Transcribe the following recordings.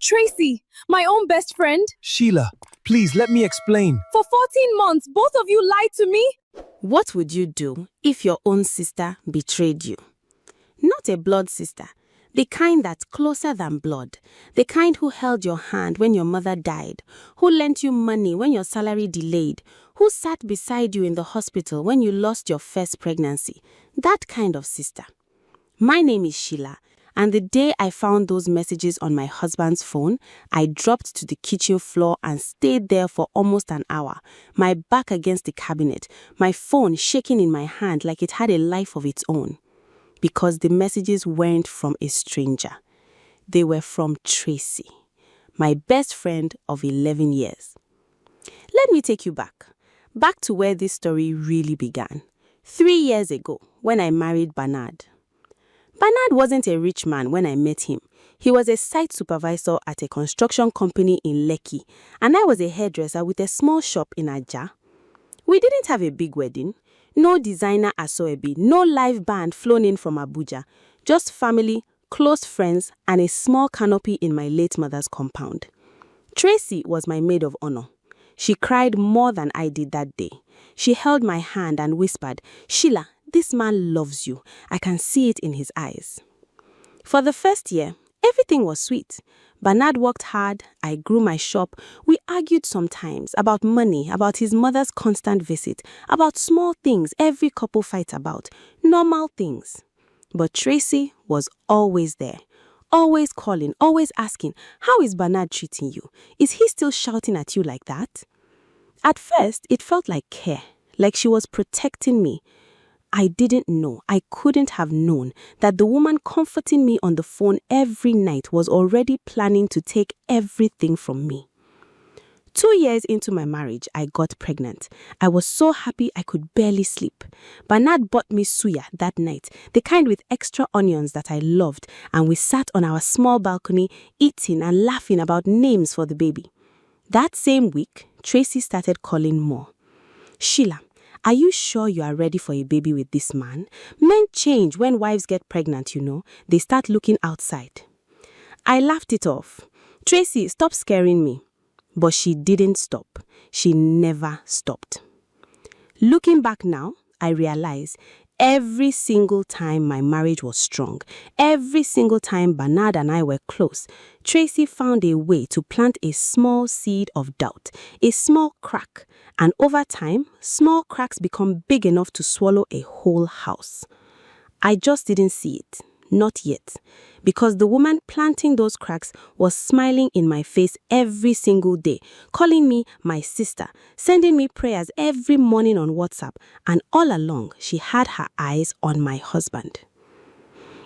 Tracy, my own best friend. Sheila, please let me explain. For 14 months, both of you lied to me. What would you do if your own sister betrayed you? Not a blood sister, the kind that's closer than blood, the kind who held your hand when your mother died, who lent you money when your salary delayed, who sat beside you in the hospital when you lost your first pregnancy. That kind of sister. My name is Sheila, and the day I found those messages on my husband's phone, I dropped to the kitchen floor and stayed there for almost an hour, my back against the cabinet, my phone shaking in my hand like it had a life of its own. Because the messages weren't from a stranger. They were from Tracy, my best friend of 11 years. Let me take you back to where this story really began. 3 years ago, when I married Bernard. Bernard wasn't a rich man when I met him. He was a site supervisor at a construction company in Lekki, and I was a hairdresser with a small shop in Ajah. We didn't have a big wedding. No designer asoebi, no live band flown in from Abuja. Just family, close friends, and a small canopy in my late mother's compound. Tracy was my maid of honor. She cried more than I did that day. She held my hand and whispered, "Sheila, this man loves you. I can see it in his eyes." For the first year, everything was sweet. Bernard worked hard, I grew my shop. We argued sometimes about money, about his mother's constant visit, about small things every couple fights about, normal things. But Tracy was always there, always calling, always asking, "How is Bernard treating you? Is he still shouting at you like that?" At first, it felt like care, like she was protecting me. I didn't know, I couldn't have known that the woman comforting me on the phone every night was already planning to take everything from me. 2 years into my marriage, I got pregnant. I was so happy I could barely sleep. Bernard bought me suya that night, the kind with extra onions that I loved, and we sat on our small balcony eating and laughing about names for the baby. That same week, Tracy started calling more. "Sheila, are you sure you are ready for a baby with this man? Men change when wives get pregnant, you know. They start looking outside." I laughed it off. "Tracy, stop scaring me." But she didn't stop. She never stopped. Looking back now, I realize every single time my marriage was strong, every single time Bernard and I were close, Tracy found a way to plant a small seed of doubt, a small crack, and over time, small cracks become big enough to swallow a whole house. I just didn't see it, not yet, because the woman planting those cracks was smiling in my face every single day, calling me my sister, sending me prayers every morning on WhatsApp, and all along she had her eyes on my husband.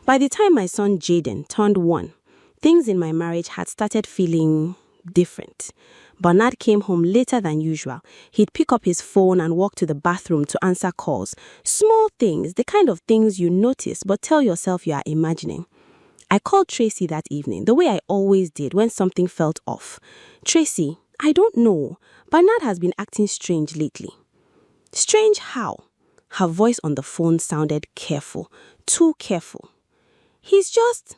By the time my son Jaden turned 1, things in my marriage had started feeling different. Bernard came home later than usual. He'd pick up his phone and walk to the bathroom to answer calls. Small things, the kind of things you notice but tell yourself you are imagining. I called Tracy that evening, the way I always did when something felt off. "Tracy, I don't know. Bernard has been acting strange lately." "Strange how?" Her voice on the phone sounded careful, too careful. "He's just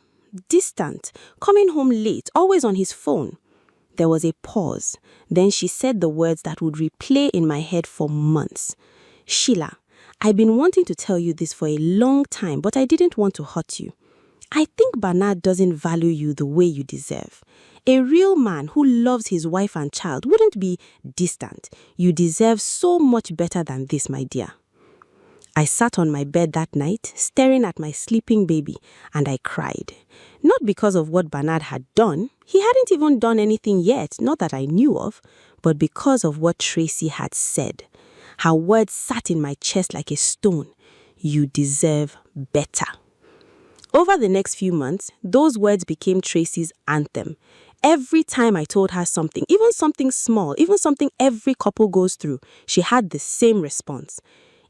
distant, coming home late, always on his phone." There was a pause. Then she said the words that would replay in my head for months. "Sheila, I've been wanting to tell you this for a long time, but I didn't want to hurt you. I think Bernard doesn't value you the way you deserve. A real man who loves his wife and child wouldn't be distant. You deserve so much better than this, my dear." I sat on my bed that night, staring at my sleeping baby, and I cried. Not because of what Bernard had done. He hadn't even done anything yet, not that I knew of, but because of what Tracy had said. Her words sat in my chest like a stone. "You deserve better." Over the next few months, those words became Tracy's anthem. Every time I told her something, even something small, even something every couple goes through, she had the same response.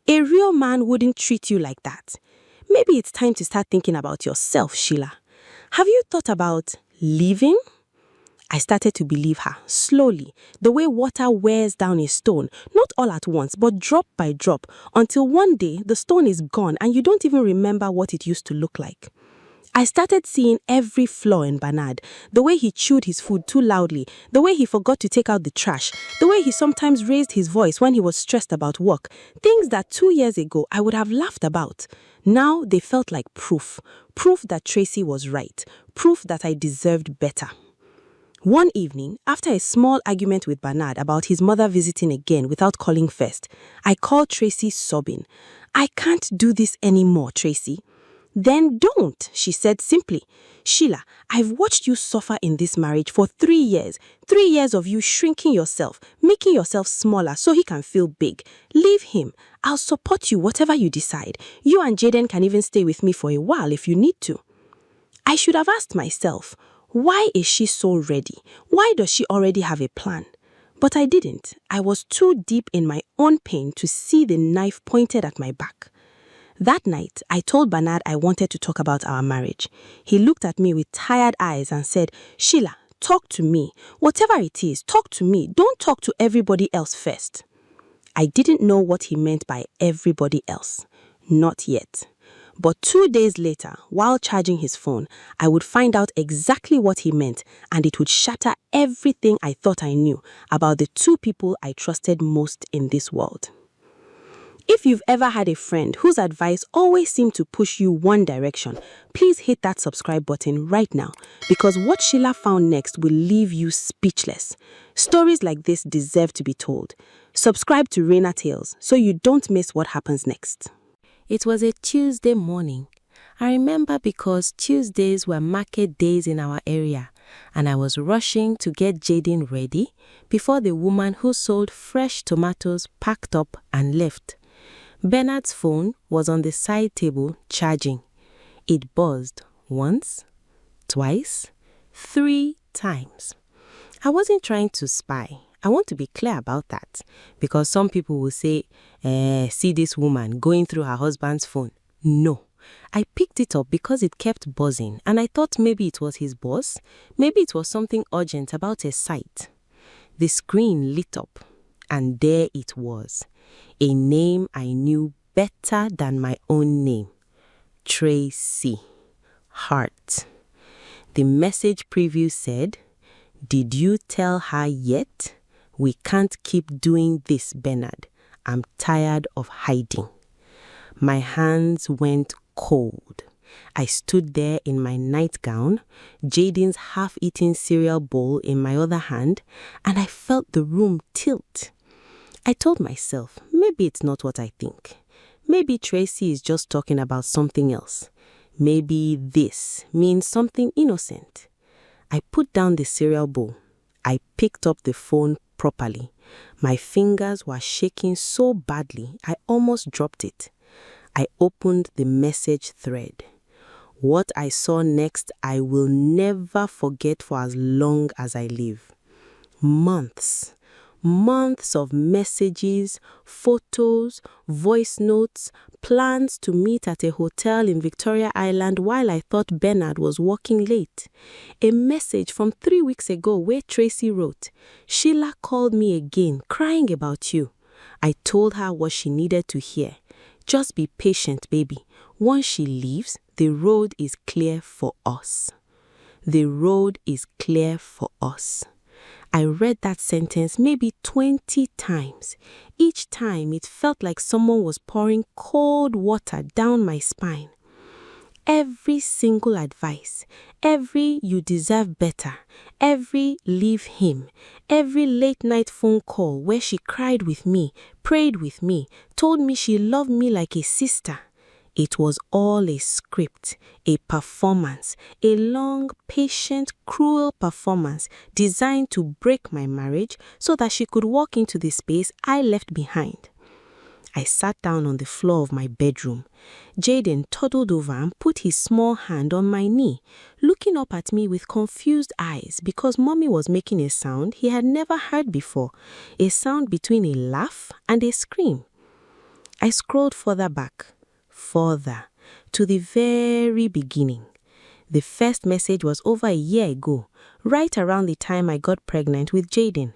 "A real man wouldn't treat you like that. Maybe it's time to start thinking about yourself, Sheila. Have you thought about leaving?" I started to believe her, slowly, the way water wears down a stone, not all at once, but drop by drop, until one day the stone is gone and you don't even remember what it used to look like. I started seeing every flaw in Bernard. The way he chewed his food too loudly, the way he forgot to take out the trash, the way he sometimes raised his voice when he was stressed about work. Things that 2 years ago I would have laughed about. Now they felt like proof. Proof that Tracy was right. Proof that I deserved better. One evening, after a small argument with Bernard about his mother visiting again without calling first, I called Tracy sobbing. "I can't do this anymore, Tracy." "Then don't," she said simply. "Sheila, I've watched you suffer in this marriage for 3 years. 3 years of you shrinking yourself, making yourself smaller so he can feel big. Leave him. I'll support you whatever you decide. You and Jaden can even stay with me for a while if you need to." I should have asked myself, why is she so ready? Why does she already have a plan? But I didn't. I was too deep in my own pain to see the knife pointed at my back. That night, I told Bernard I wanted to talk about our marriage. He looked at me with tired eyes and said, "Sheila, talk to me. Whatever it is, talk to me. Don't talk to everybody else first." I didn't know what he meant by everybody else. Not yet. But 2 days later, while charging his phone, I would find out exactly what he meant, and it would shatter everything I thought I knew about the 2 people I trusted most in this world. If you've ever had a friend whose advice always seemed to push you one direction, please hit that subscribe button right now, because what Sheila found next will leave you speechless. Stories like this deserve to be told. Subscribe to Raina Tales so you don't miss what happens next. It was a Tuesday morning. I remember because Tuesdays were market days in our area, and I was rushing to get Jaden ready before the woman who sold fresh tomatoes packed up and left. Bernard's phone was on the side table charging. It buzzed once, twice, 3 times. I wasn't trying to spy. I want to be clear about that, because some people will say, see this woman going through her husband's phone. No. I picked it up because it kept buzzing, and I thought maybe it was his boss. Maybe it was something urgent about a site. The screen lit up, and there it was. A name I knew better than my own name. Tracy. Heart. The message preview said, "Did you tell her yet? We can't keep doing this, Bernard. I'm tired of hiding." My hands went cold. I stood there in my nightgown, Jaden's half-eaten cereal bowl in my other hand, and I felt the room tilt. I told myself, maybe it's not what I think. Maybe Tracy is just talking about something else. Maybe this means something innocent. I put down the cereal bowl. I picked up the phone properly. My fingers were shaking so badly, I almost dropped it. I opened the message thread. What I saw next, I will never forget for as long as I live. Months of messages, photos, voice notes, plans to meet at a hotel in Victoria Island while I thought Bernard was working late. A message from 3 weeks ago where Tracy wrote, "Sheila called me again, crying about you." I told her what she needed to hear. "Just be patient, baby. Once she leaves, the road is clear for us." The road is clear for us. I read that sentence maybe 20 times. Each time it felt like someone was pouring cold water down my spine. Every single advice, every "you deserve better," every "leave him," every late night phone call where she cried with me, prayed with me, told me she loved me like a sister. It was all a script, a performance, a long, patient, cruel performance designed to break my marriage so that she could walk into the space I left behind. I sat down on the floor of my bedroom. Jaden toddled over and put his small hand on my knee, looking up at me with confused eyes because Mommy was making a sound he had never heard before, a sound between a laugh and a scream. I scrolled further back, further, to the very beginning. The first message was over a year ago, right around the time I got pregnant with Jaden.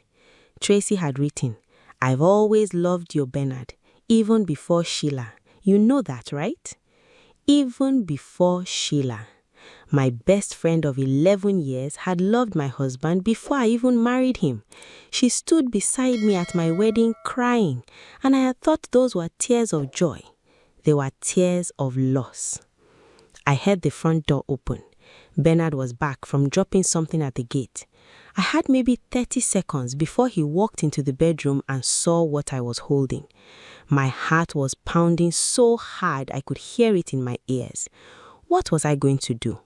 Tracy had written, "I've always loved your Bernard, even before Sheila. You know that, right?" Even before Sheila. My best friend of 11 years had loved my husband before I even married him. She stood beside me at my wedding crying, and I had thought those were tears of joy. They were tears of loss. I heard the front door open. Bernard was back from dropping something at the gate. I had maybe 30 seconds before he walked into the bedroom and saw what I was holding. My heart was pounding so hard I could hear it in my ears. What was I going to do?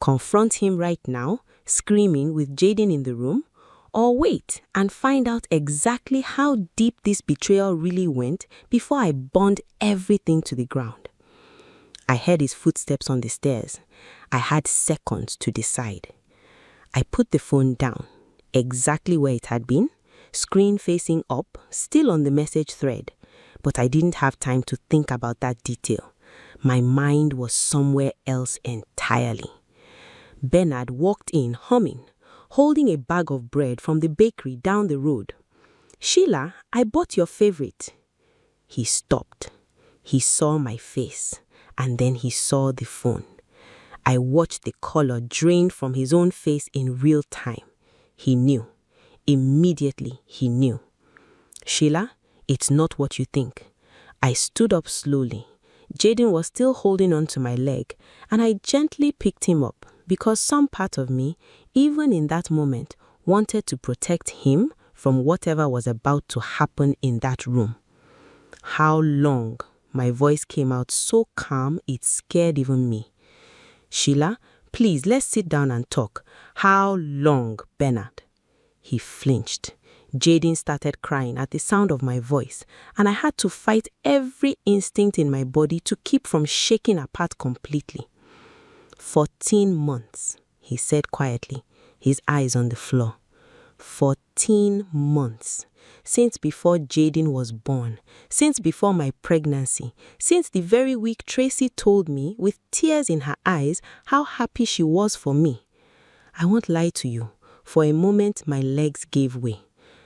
Confront him right now, screaming with Jaden in the room? Or wait and find out exactly how deep this betrayal really went before I burned everything to the ground? I heard his footsteps on the stairs. I had seconds to decide. I put the phone down, exactly where it had been, screen facing up, still on the message thread. But I didn't have time to think about that detail. My mind was somewhere else entirely. Bernard walked in humming, holding a bag of bread from the bakery down the road. "Sheila, I bought your favorite." He stopped. He saw my face, and then he saw the phone. I watched the color drain from his own face in real time. He knew. Immediately, he knew. "Sheila, it's not what you think." I stood up slowly. Jaden was still holding on to my leg, and I gently picked him up because some part of me, even in that moment, wanted to protect him from whatever was about to happen in that room. "How long?" My voice came out so calm it scared even me. "Sheila, please, let's sit down and talk. How long, Bernard?" He flinched. Jaden started crying at the sound of my voice, and I had to fight every instinct in my body to keep from shaking apart completely. 14 months, he said quietly, his eyes on the floor. 14 months. Since before Jaden was born, since before my pregnancy, since the very week Tracy told me, with tears in her eyes, how happy she was for me. I won't lie to you. For a moment, my legs gave way.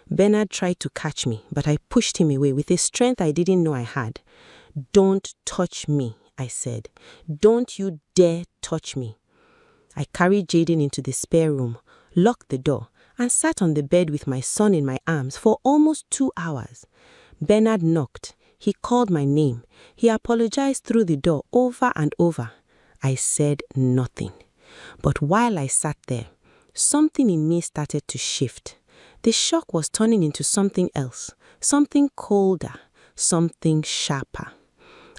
Bernard tried to catch me, but I pushed him away with a strength I didn't know I had. "Don't touch me," I said. "Don't you dare touch me." I carried Jaden into the spare room, locked the door, and sat on the bed with my son in my arms for almost 2 hours. Bernard knocked. He called my name. He apologized through the door over and over. I said nothing. But while I sat there, something in me started to shift. The shock was turning into something else, something colder, something sharper.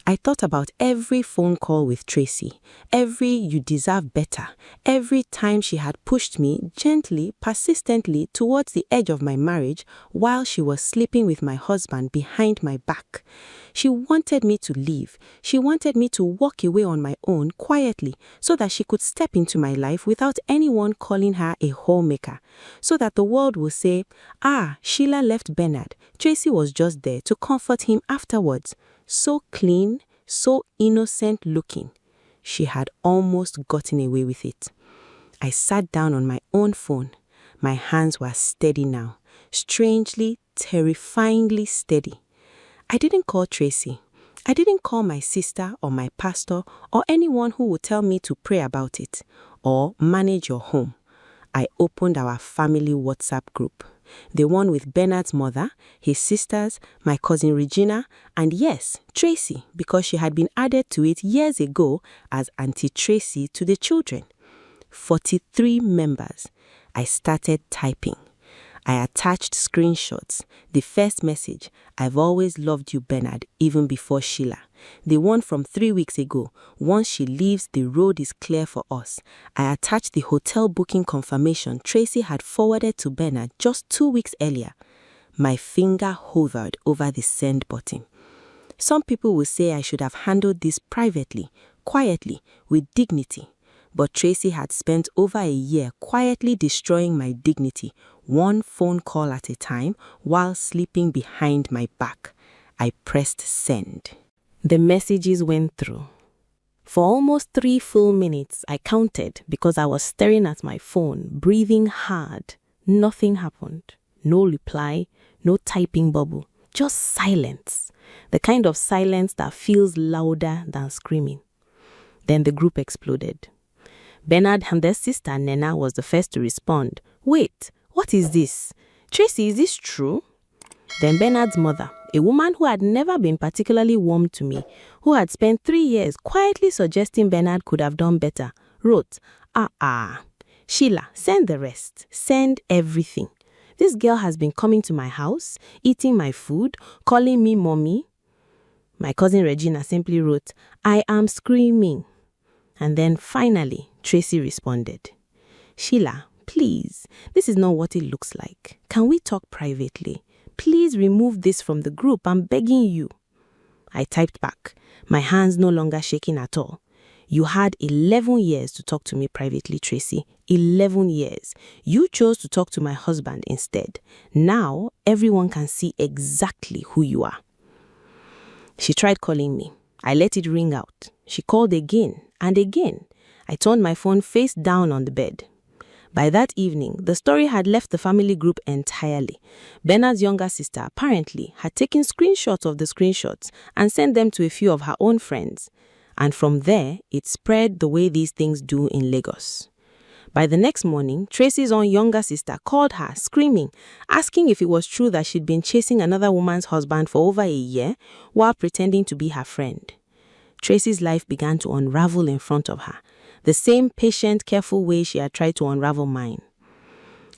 I thought about every phone call with Tracy, every "you deserve better," every time she had pushed me gently, persistently towards the edge of my marriage while she was sleeping with my husband behind my back. She wanted me to leave. She wanted me to walk away on my own quietly so that she could step into my life without anyone calling her a homemaker, so that the world would say, "Ah, Sheila left Bernard. Tracy was just there to comfort him afterwards." So clean, so innocent looking. She had almost gotten away with it. I sat down on my own phone. My hands were steady now, strangely, terrifyingly steady. I didn't call Tracy. I didn't call my sister or my pastor or anyone who would tell me to pray about it or manage your home. I opened our family WhatsApp group. The one with Bernard's mother, his sisters, my cousin Regina, and yes, Tracy, because she had been added to it years ago as Auntie Tracy to the children. 43 members. I started typing. I attached screenshots. The first message, "I've always loved you, Bernard, even before Sheila." The one from 3 weeks ago, "Once she leaves, the road is clear for us." I attached the hotel booking confirmation Tracy had forwarded to Bernard just 2 weeks earlier. My finger hovered over the send button. Some people will say I should have handled this privately, quietly, with dignity. But Tracy had spent over a year quietly destroying my dignity, one phone call at a time, while sleeping behind my back. I pressed send. The messages went through. For almost 3 full minutes, I counted because I was staring at my phone, breathing hard. Nothing happened. No reply, no typing bubble, just silence. The kind of silence that feels louder than screaming. Then the group exploded. Bernard and their sister Nena was the first to respond. Wait, what is this? Tracy, is this true? Then Bernard's mother, a woman who had never been particularly warm to me, who had spent 3 years quietly suggesting Bernard could have done better, wrote, Sheila, send the rest. Send everything. This girl has been coming to my house, eating my food, calling me mommy. My cousin Regina simply wrote, I am screaming. And then finally, Tracy responded, Sheila, please, this is not what it looks like. Can we talk privately? Please remove this from the group, I'm begging you. I typed back, my hands no longer shaking at all. You had 11 years to talk to me privately, Tracy. 11 years. You chose to talk to my husband instead. Now, everyone can see exactly who you are. She tried calling me. I let it ring out. She called again and again. I turned my phone face down on the bed. By that evening, the story had left the family group entirely. Bernard's younger sister apparently had taken screenshots of the screenshots and sent them to a few of her own friends. And from there, it spread the way these things do in Lagos. By the next morning, Tracy's own younger sister called her, screaming, asking if it was true that she'd been chasing another woman's husband for over a year while pretending to be her friend. Tracy's life began to unravel in front of her, the same patient, careful way she had tried to unravel mine.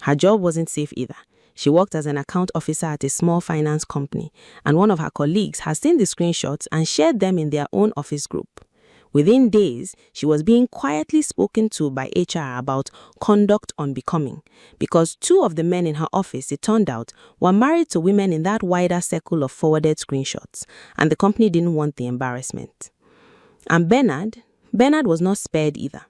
Her job wasn't safe either. She worked as an account officer at a small finance company, and one of her colleagues had seen the screenshots and shared them in their own office group. Within days, she was being quietly spoken to by HR about conduct unbecoming, because 2 of the men in her office, it turned out, were married to women in that wider circle of forwarded screenshots, and the company didn't want the embarrassment. And Bernard was not spared either.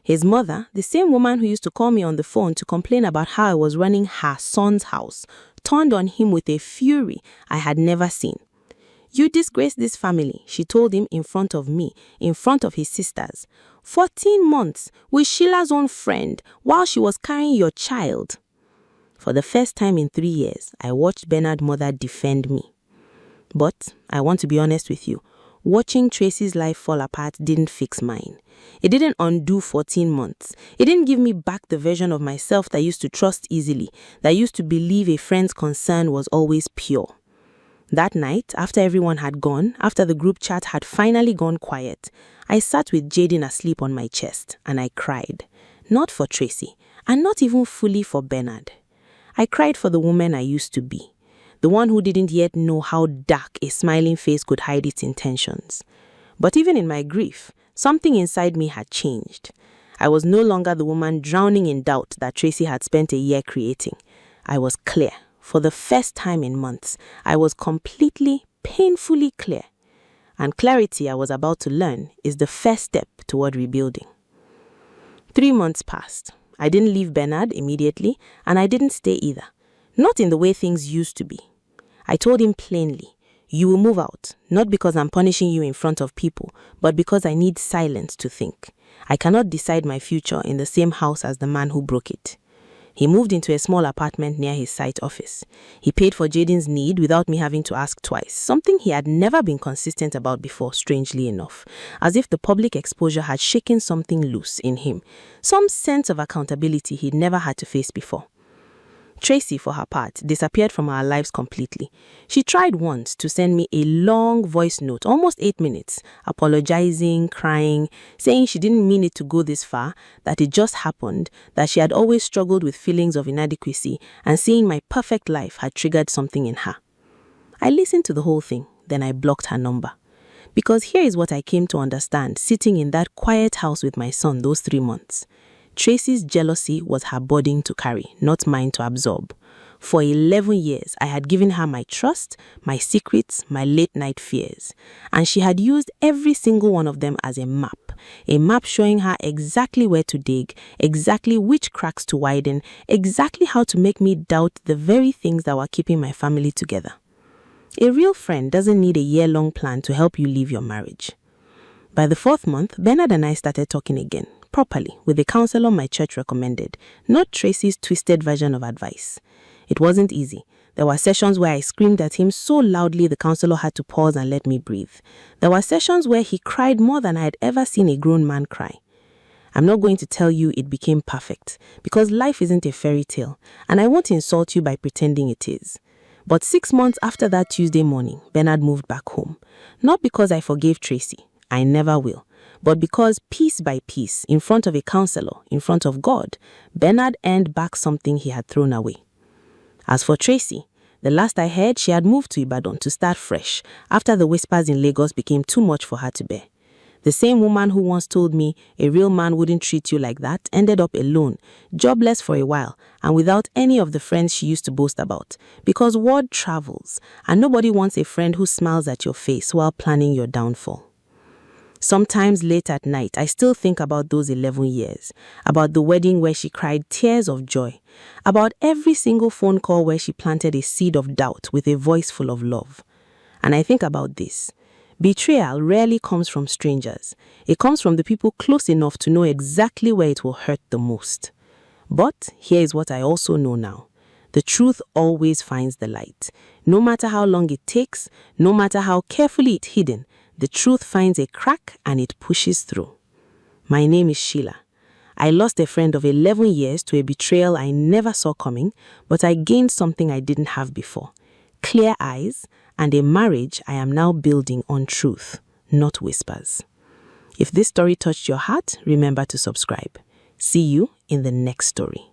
His mother, the same woman who used to call me on the phone to complain about how I was running her son's house, turned on him with a fury I had never seen. You disgraced this family, she told him in front of me, in front of his sisters. 14 months with Sheila's own friend while she was carrying your child. For the first time in 3 years, I watched Bernard's mother defend me. But I want to be honest with you. Watching Tracy's life fall apart didn't fix mine. It didn't undo 14 months. It didn't give me back the version of myself that used to trust easily, that used to believe a friend's concern was always pure. That night, after everyone had gone, after the group chat had finally gone quiet, I sat with Jaden asleep on my chest and I cried. Not for Tracy, and not even fully for Bernard. I cried for the woman I used to be. The one who didn't yet know how dark a smiling face could hide its intentions. But even in my grief, something inside me had changed. I was no longer the woman drowning in doubt that Tracy had spent a year creating. I was clear. For the first time in months, I was completely, painfully clear. And clarity I was about to learn is the first step toward rebuilding. 3 months passed. I didn't leave Bernard immediately, and I didn't stay either. Not in the way things used to be. I told him plainly, you will move out, not because I'm punishing you in front of people, but because I need silence to think. I cannot decide my future in the same house as the man who broke it. He moved into a small apartment near his site office. He paid for Jaden's need without me having to ask twice, something he had never been consistent about before, strangely enough, as if the public exposure had shaken something loose in him, some sense of accountability he'd never had to face before. Tracy, for her part, disappeared from our lives completely. She tried once to send me a long voice note, almost 8 minutes, apologizing, crying, saying she didn't mean it to go this far, that it just happened, that she had always struggled with feelings of inadequacy, and seeing my perfect life had triggered something in her. I listened to the whole thing, then I blocked her number. Because here is what I came to understand sitting in that quiet house with my son those 3 months. Tracy's jealousy was her burden to carry, not mine to absorb. For 11 years, I had given her my trust, my secrets, my late-night fears. And she had used every single one of them as a map showing her exactly where to dig, exactly which cracks to widen, exactly how to make me doubt the very things that were keeping my family together. A real friend doesn't need a year-long plan to help you leave your marriage. By the 4th month, Bernard and I started talking again. Properly, with the counselor my church recommended, not Tracy's twisted version of advice. It wasn't easy. There were sessions where I screamed at him so loudly the counselor had to pause and let me breathe. There were sessions where he cried more than I had ever seen a grown man cry. I'm not going to tell you it became perfect, because life isn't a fairy tale, and I won't insult you by pretending it is. But 6 months after that Tuesday morning, Bernard moved back home. Not because I forgave Tracy, I never will, but because piece by piece, in front of a counselor, in front of God, Bernard earned back something he had thrown away. As for Tracy, the last I heard, she had moved to Ibadan to start fresh after the whispers in Lagos became too much for her to bear. The same woman who once told me a real man wouldn't treat you like that ended up alone, jobless for a while, and without any of the friends she used to boast about, because word travels, and nobody wants a friend who smiles at your face while planning your downfall. Sometimes late at night, I still think about those 11 years, about the wedding where she cried tears of joy, about every single phone call where she planted a seed of doubt with a voice full of love. And I think about this. Betrayal rarely comes from strangers. It comes from the people close enough to know exactly where it will hurt the most. But here is what I also know now. The truth always finds the light. No matter how long it takes, no matter how carefully it's hidden, the truth finds a crack and it pushes through. My name is Sheila. I lost a friend of 11 years to a betrayal I never saw coming, but I gained something I didn't have before. Clear eyes and a marriage I am now building on truth, not whispers. If this story touched your heart, remember to subscribe. See you in the next story.